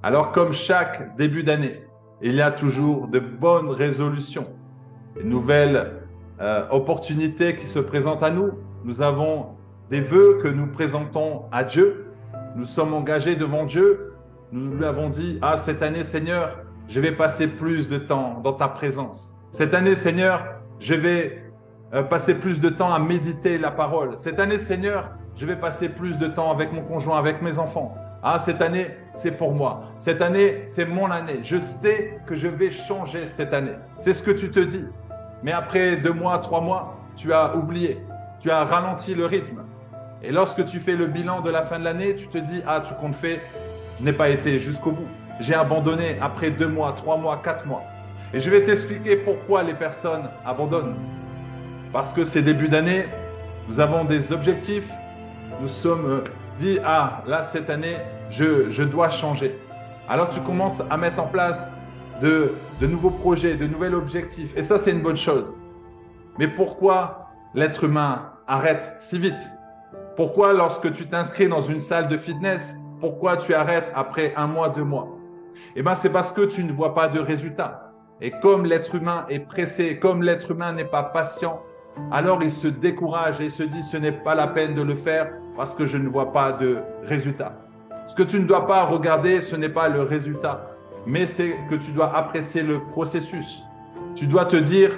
Alors, comme chaque début d'année, il y a toujours de bonnes résolutions, de nouvelles opportunités qui se présentent à nous. Nous avons des vœux que nous présentons à Dieu. Nous sommes engagés devant Dieu. Nous lui avons dit, ah, cette année, Seigneur, je vais passer plus de temps dans ta présence. Cette année, Seigneur, je vais passer plus de temps à méditer la parole. Cette année, Seigneur, je vais passer plus de temps avec mon conjoint, avec mes enfants. Ah, cette année, c'est pour moi. Cette année, c'est mon année. Je sais que je vais changer cette année. C'est ce que tu te dis. Mais après 2 mois, 3 mois, tu as oublié. Tu as ralenti le rythme. Et lorsque tu fais le bilan de la fin de l'année, tu te dis, ah, tout compte fait, je n'ai pas été jusqu'au bout. J'ai abandonné après 2 mois, 3 mois, 4 mois. Et je vais t'expliquer pourquoi les personnes abandonnent. Parce que ces débuts d'année, nous avons des objectifs. Nous sommes dit, ah, là, cette année, je dois changer. Alors, tu commences à mettre en place de nouveaux projets, de nouveaux objectifs. Et ça, c'est une bonne chose. Mais pourquoi l'être humain arrête si vite? Pourquoi, lorsque tu t'inscris dans une salle de fitness, pourquoi tu arrêtes après 1 mois, 2 mois? Eh bien, c'est parce que tu ne vois pas de résultats. Et comme l'être humain est pressé, comme l'être humain n'est pas patient, alors il se décourage et il se dit, ce n'est pas la peine de le faire parce que je ne vois pas de résultat. Ce que tu ne dois pas regarder, ce n'est pas le résultat, mais c'est que tu dois apprécier le processus. Tu dois te dire,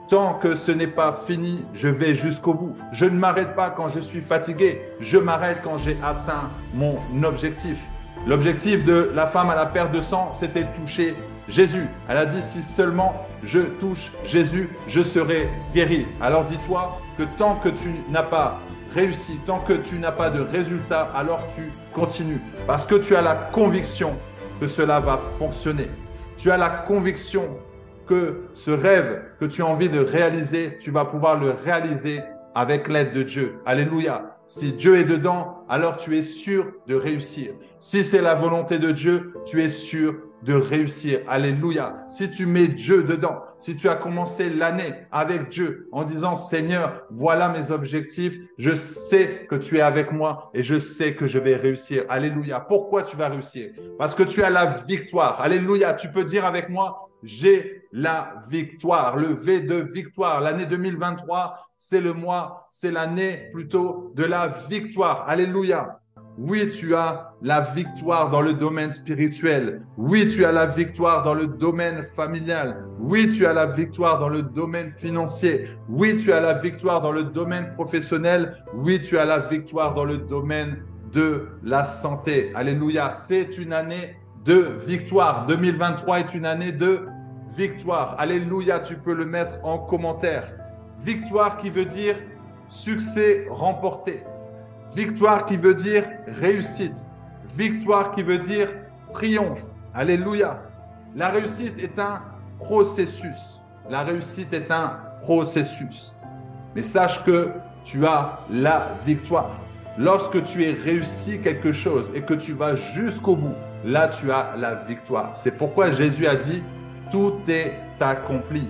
tant que ce n'est pas fini, je vais jusqu'au bout. Je ne m'arrête pas quand je suis fatigué, je m'arrête quand j'ai atteint mon objectif. L'objectif de la femme à la perte de sang, c'était de toucher Jésus. Elle a dit, si seulement je touche Jésus, je serai guéri. Alors dis-toi que tant que tu n'as pas réussi, tant que tu n'as pas de résultat, alors tu continues. Parce que tu as la conviction que cela va fonctionner. Tu as la conviction que ce rêve que tu as envie de réaliser, tu vas pouvoir le réaliser avec l'aide de Dieu. Alléluia. Si Dieu est dedans, alors tu es sûr de réussir. Si c'est la volonté de Dieu, tu es sûr de réussir. Alléluia. Si tu mets Dieu dedans, si tu as commencé l'année avec Dieu en disant, Seigneur, voilà mes objectifs, je sais que tu es avec moi et je sais que je vais réussir. Alléluia. Pourquoi tu vas réussir? Parce que tu as la victoire. Alléluia. Tu peux dire avec moi, j'ai la victoire, le V de victoire. L'année 2023, c'est le mois, c'est l'année plutôt de la victoire. Alléluia. Oui, tu as la victoire dans le domaine spirituel. Oui, tu as la victoire dans le domaine familial. Oui, tu as la victoire dans le domaine financier. Oui, tu as la victoire dans le domaine professionnel. Oui, tu as la victoire dans le domaine de la santé. Alléluia. C'est une année de victoire. 2023 est une année de victoire. Alléluia, tu peux le mettre en commentaire. Victoire qui veut dire succès remporté. Victoire qui veut dire réussite. Victoire qui veut dire triomphe. Alléluia. La réussite est un processus. La réussite est un processus. Mais sache que tu as la victoire. Lorsque tu es réussi quelque chose et que tu vas jusqu'au bout, là tu as la victoire. C'est pourquoi Jésus a dit, tout est accompli.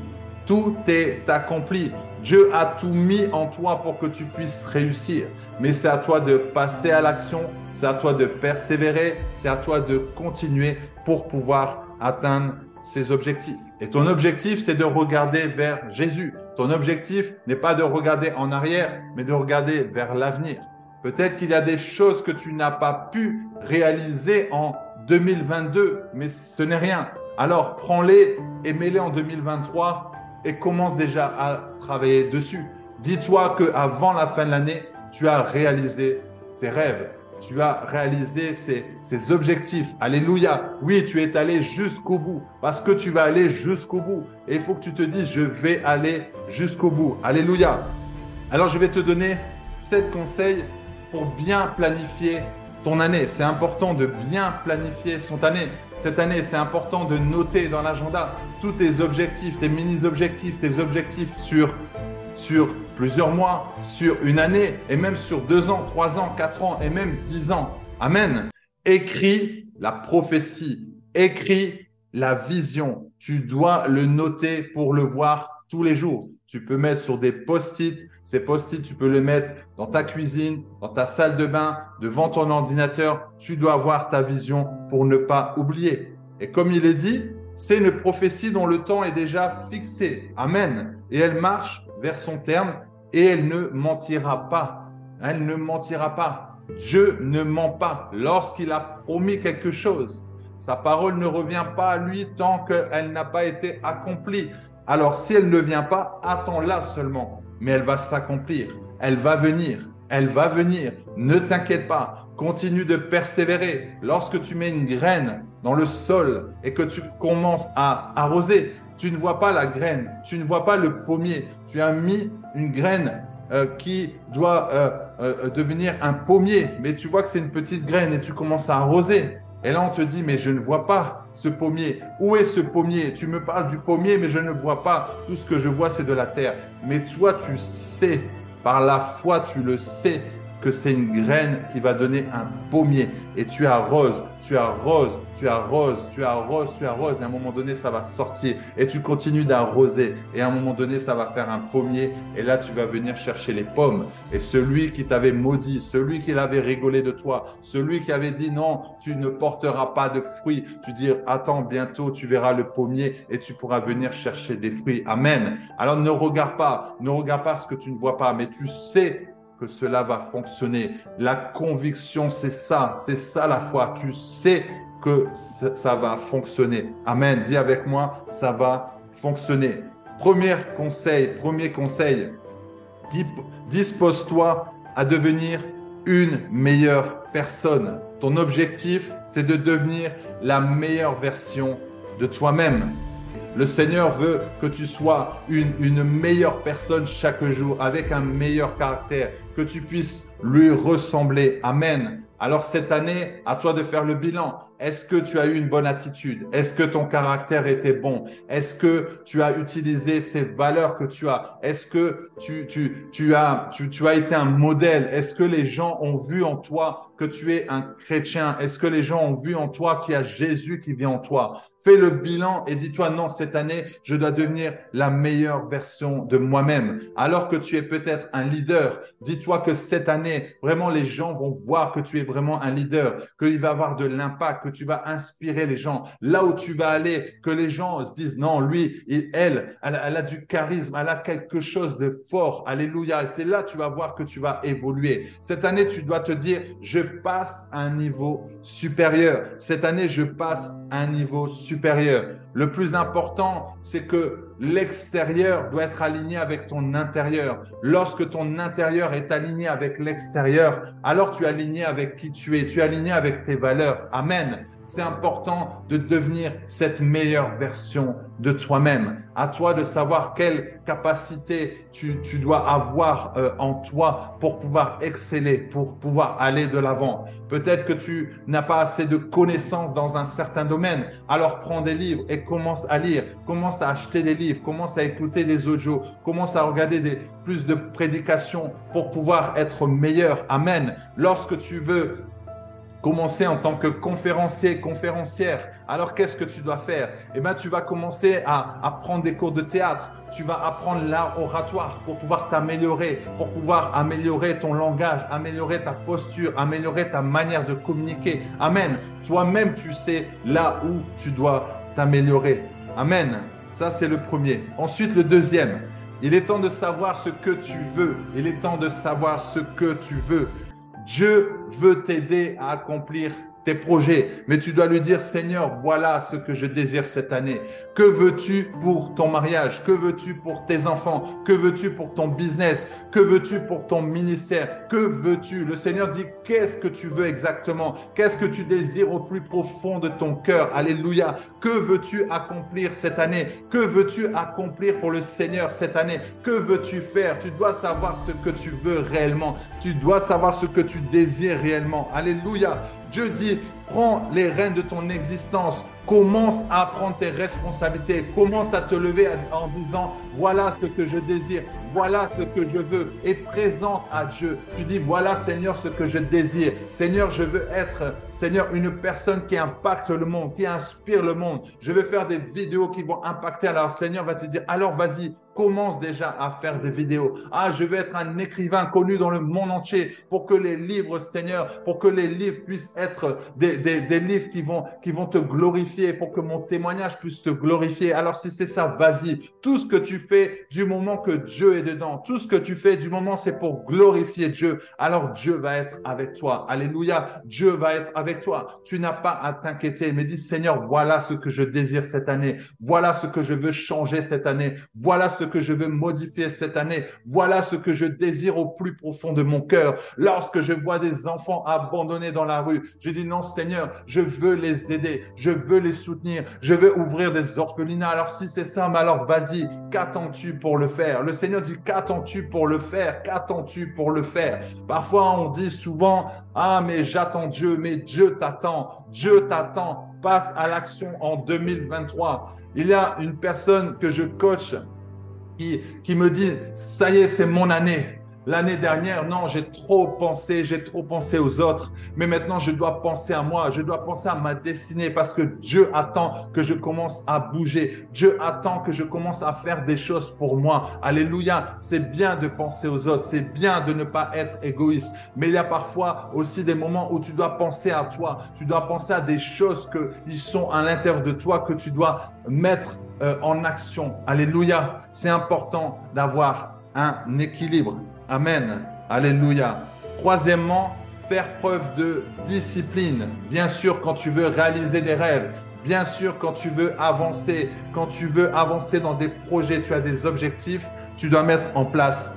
Tout est accompli. Dieu a tout mis en toi pour que tu puisses réussir. Mais c'est à toi de passer à l'action, c'est à toi de persévérer, c'est à toi de continuer pour pouvoir atteindre ces objectifs. Et ton objectif, c'est de regarder vers Jésus. Ton objectif n'est pas de regarder en arrière, mais de regarder vers l'avenir. Peut-être qu'il y a des choses que tu n'as pas pu réaliser en 2022, mais ce n'est rien. Alors, prends-les et mets-les en 2023 et commence déjà à travailler dessus. Dis-toi qu'avant la fin de l'année, tu as réalisé ces rêves, tu as réalisé ces objectifs. Alléluia. Oui, tu es allé jusqu'au bout parce que tu vas aller jusqu'au bout. Et il faut que tu te dises, je vais aller jusqu'au bout. Alléluia. Alors, je vais te donner 7 conseils pour bien planifier ton année. C'est important de bien planifier son année. Cette année, c'est important de noter dans l'agenda tous tes objectifs, tes mini-objectifs, tes objectifs sur plusieurs mois, sur une année et même sur 2 ans, 3 ans, 4 ans et même 10 ans. Amen. Écris la prophétie, écris la vision. Tu dois le noter pour le voir tous les jours. tu peux mettre sur des post-it. Ces post-it, tu peux les mettre dans ta cuisine, dans ta salle de bain, devant ton ordinateur. Tu dois avoir ta vision pour ne pas oublier. Et comme il est dit, c'est une prophétie dont le temps est déjà fixé. Amen. Et elle marche vers son terme et elle ne mentira pas. Elle ne mentira pas. Dieu ne ment pas. Lorsqu'il a promis quelque chose, sa parole ne revient pas à lui tant qu'elle n'a pas été accomplie. Alors, si elle ne vient pas, attends-la seulement. Mais elle va s'accomplir. Elle va venir. Elle va venir. Ne t'inquiète pas. Continue de persévérer. Lorsque tu mets une graine dans le sol et que tu commences à arroser, tu ne vois pas la graine. Tu ne vois pas le pommier. Tu as mis une graine qui doit devenir un pommier. Mais tu vois que c'est une petite graine et tu commences à arroser. Et là, on te dit, mais je ne vois pas ce pommier. Où est ce pommier? Tu me parles du pommier, mais je ne vois pas. Tout ce que je vois, c'est de la terre. Mais toi, tu sais, par la foi, tu le sais, que c'est une graine qui va donner un pommier. Et tu arroses, tu arroses, tu arroses, tu arroses, tu arroses. Et à un moment donné, ça va sortir. Et tu continues d'arroser. Et à un moment donné, ça va faire un pommier. Et là, tu vas venir chercher les pommes. Et celui qui t'avait maudit, celui qui avait rigolé de toi, celui qui avait dit non, tu ne porteras pas de fruits, tu dis attends, bientôt tu verras le pommier et tu pourras venir chercher des fruits. Amen. Alors ne regarde pas ce que tu ne vois pas, mais tu sais que cela va fonctionner. La conviction, c'est ça la foi. Tu sais que ça va fonctionner. Amen. Dis avec moi, ça va fonctionner. Premier conseil, dispose-toi à devenir une meilleure personne. Ton objectif, c'est de devenir la meilleure version de toi-même. Le Seigneur veut que tu sois une meilleure personne chaque jour, avec un meilleur caractère, que tu puisses lui ressembler. Amen. Alors cette année, à toi de faire le bilan. Est-ce que tu as eu une bonne attitude? Est-ce que ton caractère était bon? Est-ce que tu as utilisé ces valeurs que tu as? Est-ce que tu as été un modèle? Est-ce que les gens ont vu en toi que tu es un chrétien? Est-ce que les gens ont vu en toi qu'il y a Jésus qui vit en toi? Fais le bilan et dis-toi, non, cette année, je dois devenir la meilleure version de moi-même. Alors que tu es peut-être un leader, dis-toi que cette année, vraiment, les gens vont voir que tu es vraiment un leader, qu'il va avoir de l'impact, que tu vas inspirer les gens. Là où tu vas aller, que les gens se disent, non, lui, elle a du charisme, elle a quelque chose de fort. Alléluia. Et c'est là que tu vas voir que tu vas évoluer. Cette année, tu dois te dire, je passe à un niveau supérieur. Cette année, je passe à un niveau supérieur. Le plus important, c'est que l'extérieur doit être aligné avec ton intérieur. Lorsque ton intérieur est aligné avec l'extérieur, alors tu es aligné avec qui tu es, tu es aligné avec tes valeurs. Amen. C'est important de devenir cette meilleure version de toi-même. À toi de savoir quelle capacité tu dois avoir en toi pour pouvoir exceller, pour pouvoir aller de l'avant. Peut-être que tu n'as pas assez de connaissances dans un certain domaine. Alors prends des livres et commence à lire. Commence à acheter des livres. Commence à écouter des audios. Commence à regarder plus de prédications pour pouvoir être meilleur. Amen. Lorsque tu veux commencer en tant que conférencier, conférencière. Alors, qu'est-ce que tu dois faire? Eh bien, tu vas commencer à prendre des cours de théâtre. Tu vas apprendre l'art oratoire pour pouvoir t'améliorer, pour pouvoir améliorer ton langage, améliorer ta posture, améliorer ta manière de communiquer. Amen. Toi-même, tu sais là où tu dois t'améliorer. Amen. Ça, c'est le premier. Ensuite, le deuxième. Il est temps de savoir ce que tu veux. Il est temps de savoir ce que tu veux. Dieu veut t'aider à accomplir tes projets, mais tu dois lui dire, Seigneur, voilà ce que je désire cette année. Que veux-tu pour ton mariage? Que veux-tu pour tes enfants? Que veux-tu pour ton business? Que veux-tu pour ton ministère? Que veux-tu? Le Seigneur dit, qu'est-ce que tu veux exactement? Qu'est-ce que tu désires au plus profond de ton cœur? Alléluia. Que veux-tu accomplir cette année? Que veux-tu accomplir pour le Seigneur cette année? Que veux-tu faire? Tu dois savoir ce que tu veux réellement. Tu dois savoir ce que tu désires réellement. Alléluia. Dieu dit, prends les rênes de ton existence, commence à prendre tes responsabilités, commence à te lever en disant, voilà ce que je désire, voilà ce que je veux, et présente à Dieu. Tu dis, voilà Seigneur ce que je désire. Seigneur, je veux être, Seigneur, une personne qui impacte le monde, qui inspire le monde. Je veux faire des vidéos qui vont impacter. Alors Seigneur va te dire, alors vas-y, commence déjà à faire des vidéos. Ah, je veux être un écrivain connu dans le monde entier pour que les livres, Seigneur, pour que les livres puissent être des livres qui vont te glorifier, pour que mon témoignage puisse te glorifier. Alors si c'est ça, vas-y. Tout ce que tu fais du moment que Dieu est dedans, tout ce que tu fais du moment c'est pour glorifier Dieu, alors Dieu va être avec toi. Alléluia, Dieu va être avec toi. Tu n'as pas à t'inquiéter, mais dis Seigneur, voilà ce que je désire cette année. Voilà ce que je veux changer cette année. Voilà ce que je veux modifier cette année. Voilà ce que je désire au plus profond de mon cœur. Lorsque je vois des enfants abandonnés dans la rue, je dis non Seigneur, je veux les aider, je veux les soutenir, je veux ouvrir des orphelinats. Alors si c'est ça, mais alors vas-y, qu'attends-tu pour le faire? Le Seigneur dit qu'attends-tu pour le faire? Qu'attends-tu pour le faire? Parfois on dit souvent, ah mais j'attends Dieu, mais Dieu t'attend, Dieu t'attend. Passe à l'action en 2023. Il y a une personne que je coach qui me dit, ça y est, c'est mon année. L'année dernière, non, j'ai trop pensé aux autres, mais maintenant je dois penser à moi, je dois penser à ma destinée parce que Dieu attend que je commence à bouger. Dieu attend que je commence à faire des choses pour moi. Alléluia, c'est bien de penser aux autres, c'est bien de ne pas être égoïste, mais il y a parfois aussi des moments où tu dois penser à toi, tu dois penser à des choses qui sont à l'intérieur de toi que tu dois mettre en action. Alléluia, c'est important d'avoir un équilibre. Amen. Alléluia. Troisièmement, faire preuve de discipline. Bien sûr, quand tu veux réaliser des rêves, bien sûr, quand tu veux avancer dans des projets, tu as des objectifs, tu dois mettre en place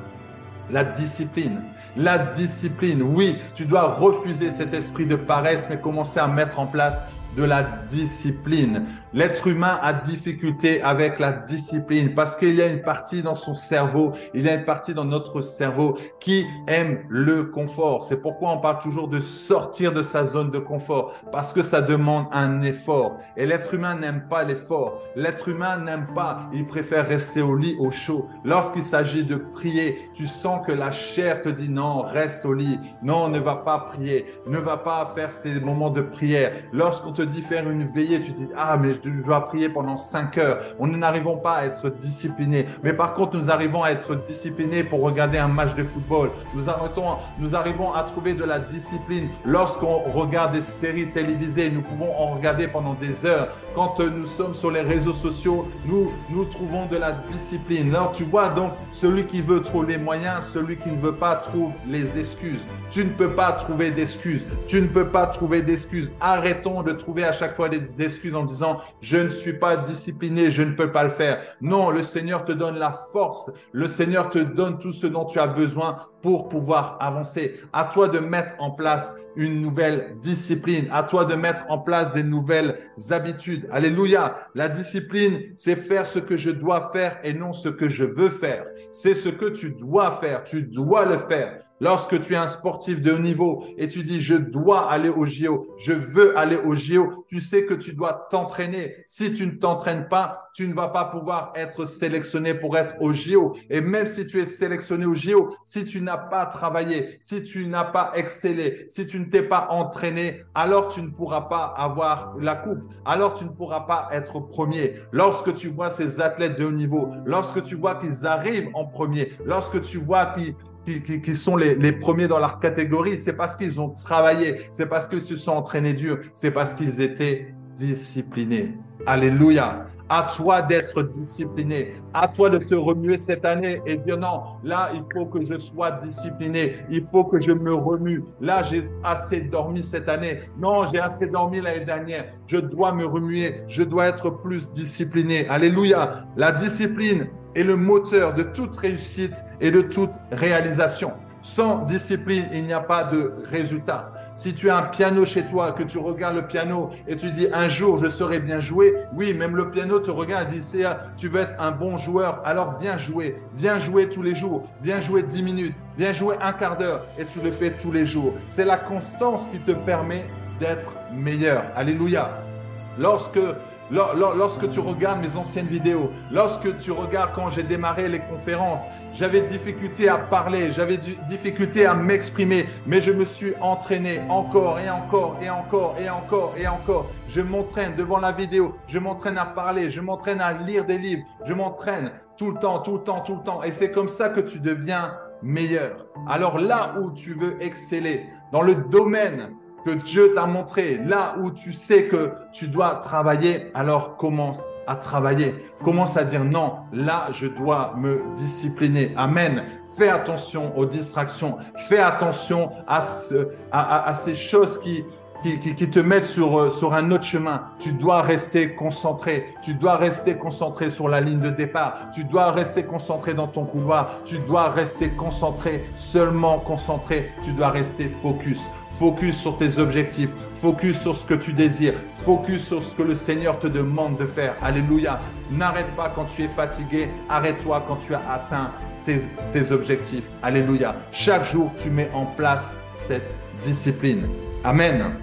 la discipline. La discipline, oui, tu dois refuser cet esprit de paresse, mais commencer à mettre en place de la discipline. L'être humain a difficulté avec la discipline parce qu'il y a une partie dans son cerveau, il y a une partie dans notre cerveau qui aime le confort. C'est pourquoi on parle toujours de sortir de sa zone de confort parce que ça demande un effort. Et l'être humain n'aime pas l'effort. L'être humain n'aime pas, il préfère rester au lit au chaud. Lorsqu'il s'agit de prier, tu sens que la chair te dit non, reste au lit. Non, ne va pas prier. Ne va pas faire ces moments de prière. Lorsqu'on te dit faire une veillée, tu te dis ah mais je dois prier pendant 5 heures. On n'arrivons pas à être disciplinés. Mais par contre, nous arrivons à être disciplinés pour regarder un match de football. Nous arrivons à trouver de la discipline lorsqu'on regarde des séries télévisées. Nous pouvons en regarder pendant des heures. Quand nous sommes sur les réseaux sociaux, nous trouvons de la discipline. Alors tu vois donc, celui qui veut trouver les moyens, celui qui ne veut pas trouve les excuses. Tu ne peux pas trouver d'excuses. Tu ne peux pas trouver d'excuses. Arrêtons de trouver à chaque fois des excuses en disant « je ne suis pas discipliné, je ne peux pas le faire ». Non, le Seigneur te donne la force. Le Seigneur te donne tout ce dont tu as besoin pour pouvoir avancer. À toi de mettre en place une nouvelle discipline. À toi de mettre en place des nouvelles habitudes. Alléluia. La discipline, c'est faire ce que je dois faire et non ce que je veux faire. C'est ce que tu dois faire. Tu dois le faire. Lorsque tu es un sportif de haut niveau et tu dis « je dois aller au JO, je veux aller au JO », tu sais que tu dois t'entraîner. Si tu ne t'entraînes pas, tu ne vas pas pouvoir être sélectionné pour être au JO. Et même si tu es sélectionné au JO, si tu n'as pas travaillé, si tu n'as pas excellé, si tu ne t'es pas entraîné, alors tu ne pourras pas avoir la coupe. Alors tu ne pourras pas être premier. Lorsque tu vois ces athlètes de haut niveau, lorsque tu vois qu'ils arrivent en premier, lorsque tu vois qui sont les premiers dans leur catégorie, c'est parce qu'ils ont travaillé, c'est parce qu'ils se sont entraînés dur, c'est parce qu'ils étaient disciplinés. Alléluia. À toi d'être discipliné. À toi de te remuer cette année et dire non, là, il faut que je sois discipliné. Il faut que je me remue. Là, j'ai assez dormi cette année. Non, j'ai assez dormi l'année dernière. Je dois me remuer. Je dois être plus discipliné. Alléluia. La discipline est le moteur de toute réussite et de toute réalisation. Sans discipline, il n'y a pas de résultat. Si tu as un piano chez toi, que tu regardes le piano et tu dis un jour je saurai bien jouer, oui, même le piano te regarde et dit tu veux être un bon joueur, alors viens jouer tous les jours, viens jouer 10 minutes, viens jouer un quart d'heure et tu le fais tous les jours. C'est la constance qui te permet d'être meilleur. Alléluia. Lorsque tu regardes mes anciennes vidéos, lorsque tu regardes quand j'ai démarré les conférences, j'avais difficulté à parler, j'avais difficulté à m'exprimer, mais je me suis entraîné encore et encore et encore et encore et encore. Je m'entraîne devant la vidéo, je m'entraîne à parler, je m'entraîne à lire des livres, je m'entraîne tout le temps, tout le temps, tout le temps. Et c'est comme ça que tu deviens meilleur. Alors là où tu veux exceller, dans le domaine que Dieu t'a montré, là où tu sais que tu dois travailler, alors commence à travailler. Commence à dire non, là je dois me discipliner. Amen. Fais attention aux distractions. Fais attention à ces choses qui te mettent sur un autre chemin. Tu dois rester concentré. Tu dois rester concentré sur la ligne de départ. Tu dois rester concentré dans ton couloir. Tu dois rester concentré, seulement concentré. Tu dois rester focus. Focus sur tes objectifs. Focus sur ce que tu désires. Focus sur ce que le Seigneur te demande de faire. Alléluia. N'arrête pas quand tu es fatigué. Arrête-toi quand tu as atteint ces objectifs. Alléluia. Chaque jour, tu mets en place cette discipline. Amen.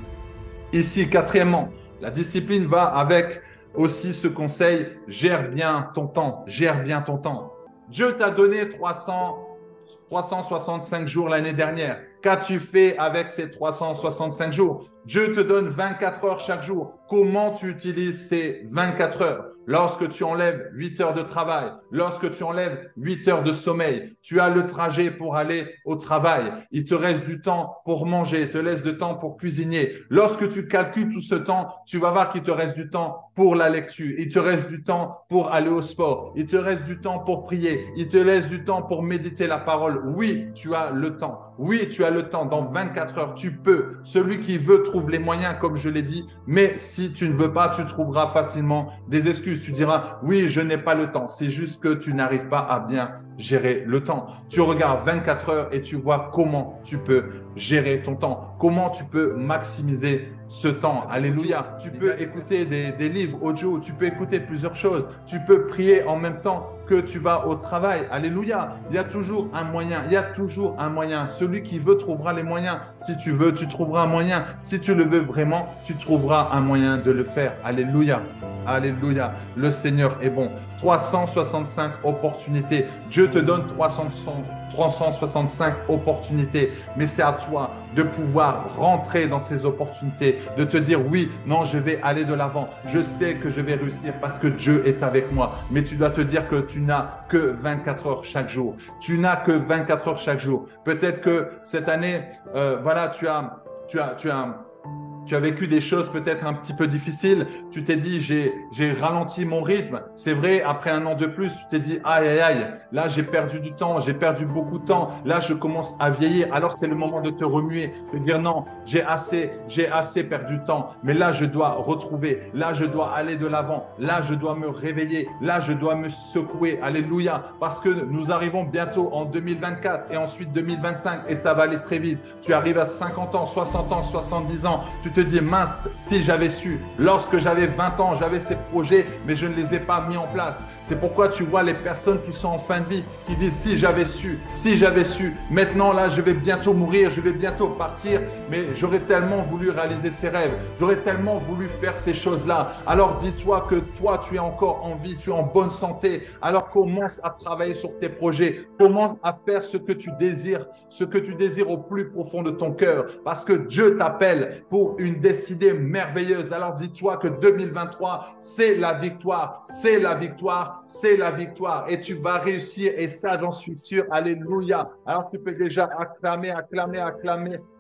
Ici, quatrièmement, la discipline va avec aussi ce conseil, gère bien ton temps, gère bien ton temps. Dieu t'a donné 365 jours l'année dernière. Qu'as-tu fait avec ces 365 jours? Dieu te donne 24 heures chaque jour. Comment tu utilises ces 24 heures? Lorsque tu enlèves 8 heures de travail, lorsque tu enlèves 8 heures de sommeil, tu as le trajet pour aller au travail. Il te reste du temps pour manger, il te laisse du temps pour cuisiner. Lorsque tu calcules tout ce temps, tu vas voir qu'il te reste du temps pour la lecture. Il te reste du temps pour aller au sport. Il te reste du temps pour prier. Il te laisse du temps pour méditer la parole. Oui, tu as le temps. Oui, tu as le temps. Dans 24 heures, tu peux. Celui qui veut trouve les moyens, comme je l'ai dit. Mais si tu ne veux pas, tu trouveras facilement des excuses. Tu diras, oui, je n'ai pas le temps. C'est juste que tu n'arrives pas à bien gérer le temps. Tu regardes 24 heures et tu vois comment tu peux gérer ton temps. Comment tu peux maximiser ce temps. Alléluia. Tu peux écouter des livres audio. Tu peux écouter plusieurs choses. Tu peux prier en même temps que tu vas au travail. Alléluia. Il y a toujours un moyen. Il y a toujours un moyen. Celui qui veut trouvera les moyens. Si tu veux, tu trouveras un moyen. Si tu le veux vraiment, tu trouveras un moyen de le faire. Alléluia. Alléluia. Le Seigneur est bon. 365 opportunités. Dieu te donne 365 opportunités. Mais c'est à toi de pouvoir rentrer dans ces opportunités, de te dire oui, non, je vais aller de l'avant. Je sais que je vais réussir parce que Dieu est avec moi. Mais tu dois te dire que tu n'as que 24 heures chaque jour. Tu n'as que 24 heures chaque jour. Peut-être que cette année, voilà, tu as vécu des choses peut-être un petit peu difficiles. Tu t'es dit, j'ai ralenti mon rythme. C'est vrai, après un an de plus, tu t'es dit, aïe, aïe, aïe, là, j'ai perdu du temps, j'ai perdu beaucoup de temps. Là, je commence à vieillir. Alors, c'est le moment de te remuer, de dire non, j'ai assez perdu de temps. Mais là, je dois retrouver. Là, je dois aller de l'avant. Là, je dois me réveiller. Là, je dois me secouer. Alléluia. Parce que nous arrivons bientôt en 2024 et ensuite 2025 et ça va aller très vite. Tu arrives à 50 ans, 60 ans, 70 ans. Tu te dis, mince, si j'avais su, lorsque j'avais 20 ans, j'avais ces projets, mais je ne les ai pas mis en place. C'est pourquoi tu vois les personnes qui sont en fin de vie, qui disent, si j'avais su, maintenant là, je vais bientôt mourir, je vais bientôt partir, mais j'aurais tellement voulu réaliser ces rêves, j'aurais tellement voulu faire ces choses-là. Alors dis-toi que toi, tu es encore en vie, tu es en bonne santé, alors commence à travailler sur tes projets, commence à faire ce que tu désires au plus profond de ton cœur, parce que Dieu t'appelle pour une destinée merveilleuse. Alors dis-toi que 2023, c'est la victoire, c'est la victoire, c'est la victoire. Et tu vas réussir et ça, j'en suis sûr. Alléluia. Alors tu peux déjà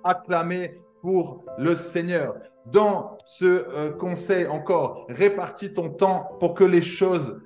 acclamer pour le Seigneur. Dans ce conseil encore, répartis ton temps pour que les choses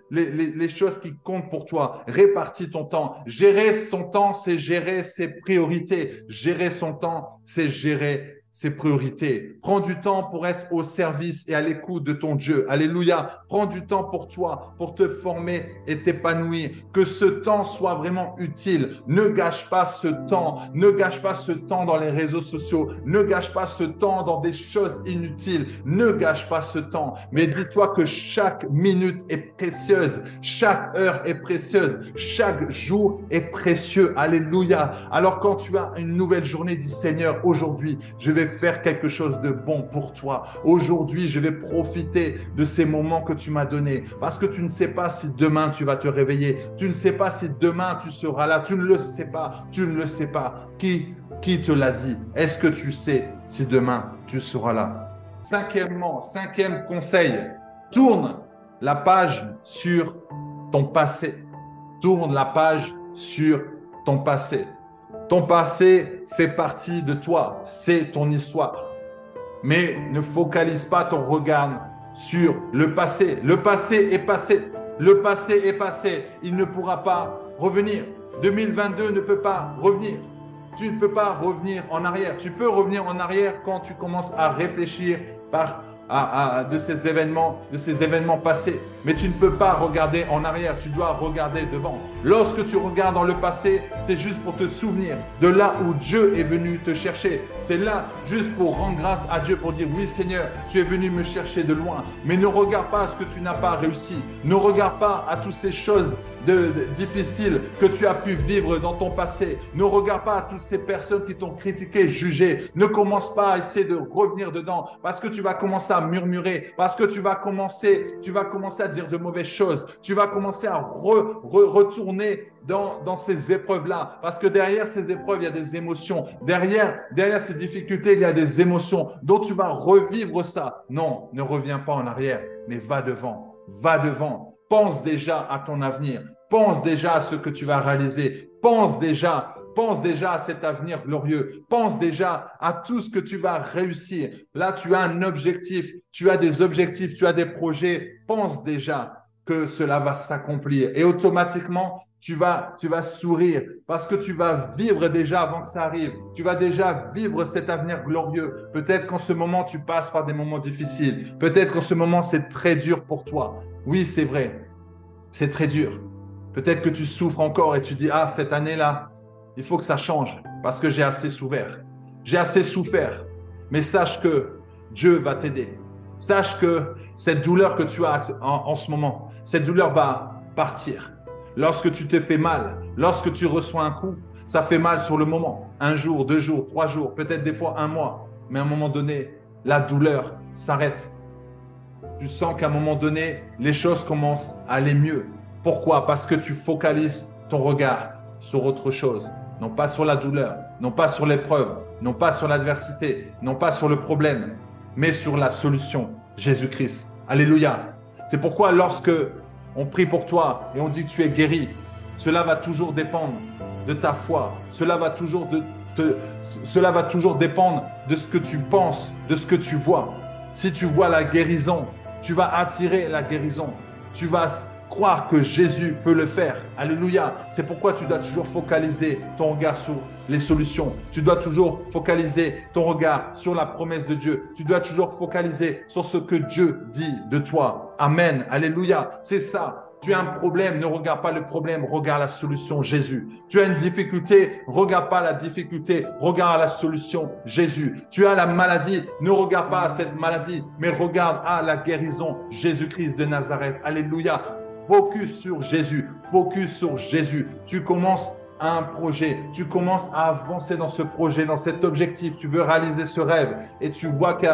qui comptent pour toi, répartis ton temps. Gérer son temps, c'est gérer ses priorités. Gérer son temps, c'est gérer ses priorités. Prends du temps pour être au service et à l'écoute de ton Dieu. Alléluia. Prends du temps pour toi, pour te former et t'épanouir. Que ce temps soit vraiment utile. Ne gâche pas ce temps. Ne gâche pas ce temps dans les réseaux sociaux. Ne gâche pas ce temps dans des choses inutiles. Ne gâche pas ce temps. Mais dis-toi que chaque minute est précieuse. Chaque heure est précieuse. Chaque jour est précieux. Alléluia. Alors quand tu as une nouvelle journée, dis Seigneur, aujourd'hui, je vais faire quelque chose de bon pour toi. Aujourd'hui, je vais profiter de ces moments que tu m'as donnés. Parce que tu ne sais pas si demain tu vas te réveiller. Tu ne sais pas si demain tu seras là. Tu ne le sais pas. Tu ne le sais pas. Qui te l'a dit? Est-ce que tu sais si demain tu seras là? Cinquième conseil. Tourne la page sur ton passé. Tourne la page sur ton passé. Ton passé fait partie de toi, c'est ton histoire. Mais ne focalise pas ton regard sur le passé. Le passé est passé. Le passé est passé. Il ne pourra pas revenir. 2022 ne peut pas revenir. Tu ne peux pas revenir en arrière. Tu peux revenir en arrière quand tu commences à réfléchir de ces événements passés. Mais tu ne peux pas regarder en arrière, tu dois regarder devant. Lorsque tu regardes dans le passé, c'est juste pour te souvenir de là où Dieu est venu te chercher. C'est là juste pour rendre grâce à Dieu, pour dire oui Seigneur, tu es venu me chercher de loin. Mais ne regarde pas à ce que tu n'as pas réussi. Ne regarde pas à toutes ces choses difficiles que tu as pu vivre dans ton passé. Ne regarde pas à toutes ces personnes qui t'ont critiqué, jugé. Ne commence pas à essayer de revenir dedans parce que tu vas commencer à murmurer, parce que tu vas commencer à dire de mauvaises choses. Tu vas commencer à retourner dans ces épreuves-là parce que derrière ces épreuves, il y a des émotions. Derrière ces difficultés, il y a des émotions dont tu vas revivre ça. Non, ne reviens pas en arrière, mais va devant. Va devant. Pense déjà à ton avenir. Pense déjà à ce que tu vas réaliser. Pense déjà à cet avenir glorieux. Pense déjà à tout ce que tu vas réussir. Là, tu as un objectif. Tu as des objectifs. Tu as des projets. Pense déjà que cela va s'accomplir. Et automatiquement, tu vas sourire parce que tu vas vivre déjà avant que ça arrive. Tu vas déjà vivre cet avenir glorieux. Peut-être qu'en ce moment, tu passes par des moments difficiles. Peut-être qu'en ce moment, c'est très dur pour toi. Oui, c'est vrai. C'est très dur. Peut-être que tu souffres encore et tu dis « Ah, cette année-là, il faut que ça change parce que j'ai assez souffert. J'ai assez souffert. » Mais sache que Dieu va t'aider. Sache que cette douleur que tu as en ce moment, cette douleur va partir. Lorsque tu te fais mal, lorsque tu reçois un coup, ça fait mal sur le moment. 1 jour, 2 jours, 3 jours, peut-être des fois 1 mois. Mais à un moment donné, la douleur s'arrête. Tu sens qu'à un moment donné, les choses commencent à aller mieux. Pourquoi? Parce que tu focalises ton regard sur autre chose. Non pas sur la douleur, non pas sur l'épreuve, non pas sur l'adversité, non pas sur le problème, mais sur la solution, Jésus-Christ. Alléluia. C'est pourquoi lorsque on prie pour toi et on dit que tu es guéri, cela va toujours dépendre de ta foi. Cela va toujours dépendre de ce que tu penses, de ce que tu vois. Si tu vois la guérison, tu vas attirer la guérison. Tu vas croire que Jésus peut le faire. Alléluia. C'est pourquoi tu dois toujours focaliser ton regard sur les solutions. Tu dois toujours focaliser ton regard sur la promesse de Dieu. Tu dois toujours focaliser sur ce que Dieu dit de toi. Amen. Alléluia. C'est ça. Tu as un problème, ne regarde pas le problème, regarde la solution, Jésus. Tu as une difficulté, regarde pas la difficulté, regarde la solution, Jésus. Tu as la maladie, ne regarde pas cette maladie, mais regarde à la guérison, Jésus-Christ de Nazareth. Alléluia. Focus sur Jésus, focus sur Jésus. Tu commences un projet, tu commences à avancer dans ce projet, dans cet objectif. Tu veux réaliser ce rêve et tu vois qu'il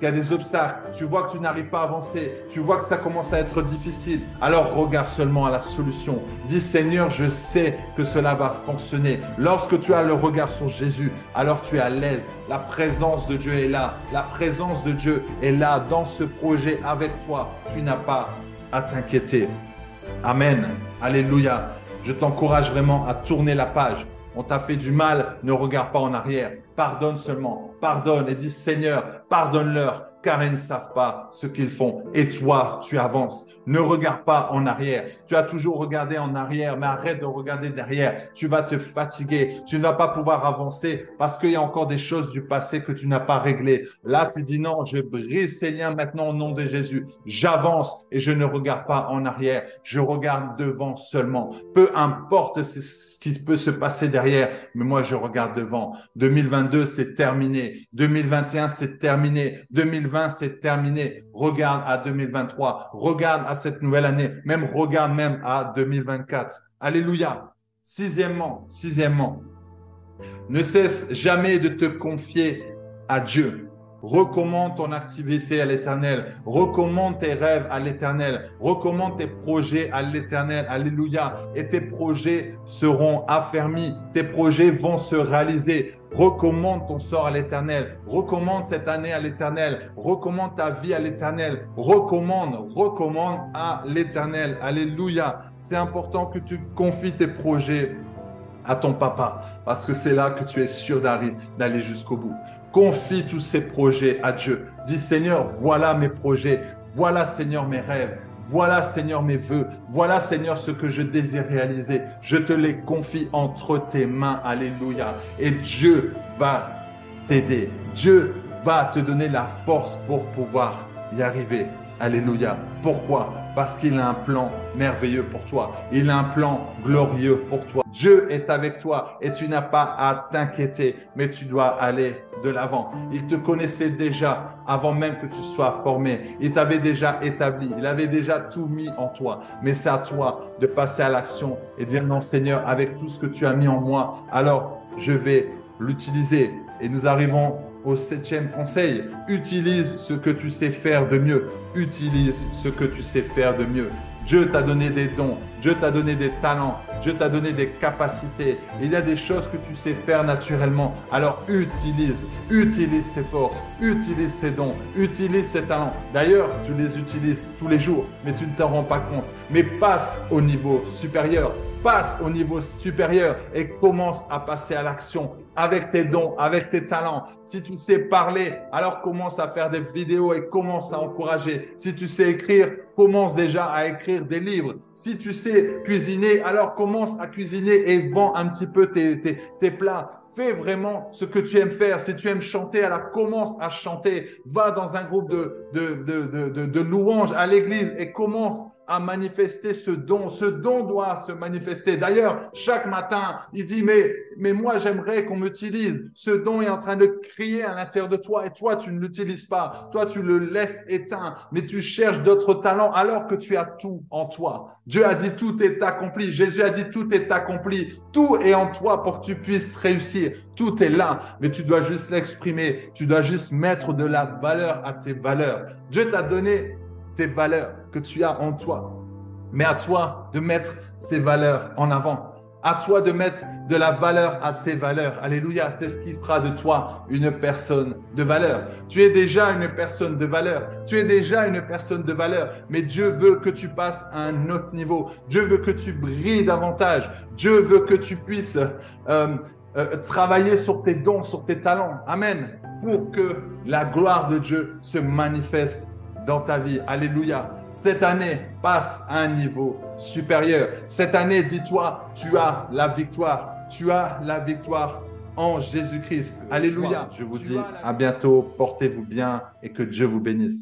y a des obstacles, tu vois que tu n'arrives pas à avancer, tu vois que ça commence à être difficile, alors regarde seulement à la solution. Dis Seigneur, je sais que cela va fonctionner. Lorsque tu as le regard sur Jésus, alors tu es à l'aise. La présence de Dieu est là. La présence de Dieu est là dans ce projet avec toi. Tu n'as pas à t'inquiéter. Amen. Alléluia. Je t'encourage vraiment à tourner la page. On t'a fait du mal, ne regarde pas en arrière. Pardonne seulement. Pardonne et dis Seigneur, pardonne-leur car ils ne savent pas ce qu'ils font. Et toi, tu avances. Ne regarde pas en arrière. Tu as toujours regardé en arrière, mais arrête de regarder derrière. Tu vas te fatiguer. Tu ne vas pas pouvoir avancer parce qu'il y a encore des choses du passé que tu n'as pas réglées. Là, tu dis non, je brise ces liens maintenant au nom de Jésus. J'avance et je ne regarde pas en arrière. Je regarde devant seulement. Peu importe ce qui peut se passer derrière, mais moi, je regarde devant. 2022, c'est terminé. 2021, c'est terminé. 2020, c'est terminé. Regarde à 2023. Regarde à cette nouvelle année. Regarde même à 2024. Alléluia. Sixièmement, ne cesse jamais de te confier à Dieu. Recommande ton activité à l'Éternel. Recommande tes rêves à l'Éternel. Recommande tes projets à l'Éternel. Alléluia. Et tes projets seront affermis. Tes projets vont se réaliser. Recommande ton sort à l'Éternel. Recommande cette année à l'Éternel. Recommande ta vie à l'Éternel. Recommande à l'Éternel. Alléluia. C'est important que tu confies tes projets à ton papa, parce que c'est là que tu es sûr d'aller jusqu'au bout. Confie tous ces projets à Dieu. Dis, Seigneur, voilà mes projets. Voilà, Seigneur, mes rêves. Voilà, Seigneur, mes vœux. Voilà, Seigneur, ce que je désire réaliser. Je te les confie entre tes mains. Alléluia. Et Dieu va t'aider. Dieu va te donner la force pour pouvoir y arriver. Alléluia. Pourquoi? Parce qu'il a un plan merveilleux pour toi. Il a un plan glorieux pour toi. Dieu est avec toi et tu n'as pas à t'inquiéter, mais tu dois aller de l'avant. Il te connaissait déjà avant même que tu sois formé. Il t'avait déjà établi. Il avait déjà tout mis en toi. Mais c'est à toi de passer à l'action et dire non, Seigneur, avec tout ce que tu as mis en moi, alors je vais l'utiliser. Et nous arrivons au 7e conseil. Utilise ce que tu sais faire de mieux. Utilise ce que tu sais faire de mieux. Dieu t'a donné des dons, Dieu t'a donné des talents, Dieu t'a donné des capacités. Il y a des choses que tu sais faire naturellement. Alors utilise ces forces, utilise ces dons, utilise ces talents. D'ailleurs, tu les utilises tous les jours, mais tu ne t'en rends pas compte. Mais passe au niveau supérieur. Passe au niveau supérieur et commence à passer à l'action avec tes dons, avec tes talents. Si tu sais parler, alors commence à faire des vidéos et commence à encourager. Si tu sais écrire, commence déjà à écrire des livres. Si tu sais cuisiner, alors commence à cuisiner et vends un petit peu tes plats. Fais vraiment ce que tu aimes faire. Si tu aimes chanter, alors commence à chanter. Va dans un groupe de louanges à l'église et commence à manifester ce don. Ce don doit se manifester. D'ailleurs, chaque matin, il dit, mais moi, j'aimerais qu'on m'utilise. Ce don est en train de crier à l'intérieur de toi et toi, tu ne l'utilises pas. Toi, tu le laisses éteint, mais tu cherches d'autres talents alors que tu as tout en toi. Dieu a dit, tout est accompli. Jésus a dit, tout est accompli. Tout est en toi pour que tu puisses réussir. Tout est là, mais tu dois juste l'exprimer. Tu dois juste mettre de la valeur à tes valeurs. Dieu t'a donné tes valeurs que tu as en toi. Mais à toi de mettre ces valeurs en avant. À toi de mettre de la valeur à tes valeurs. Alléluia, c'est ce qui fera de toi une personne de valeur. Tu es déjà une personne de valeur. Tu es déjà une personne de valeur. Mais Dieu veut que tu passes à un autre niveau. Dieu veut que tu brilles davantage. Dieu veut que tu puisses travailler sur tes dons, sur tes talents. Amen. Pour que la gloire de Dieu se manifeste dans ta vie. Alléluia. Cette année, passe à un niveau supérieur. Cette année, dis-toi, tu as la victoire. Tu as la victoire en Jésus-Christ. Alléluia. Je vous dis à bientôt. Portez-vous bien et que Dieu vous bénisse.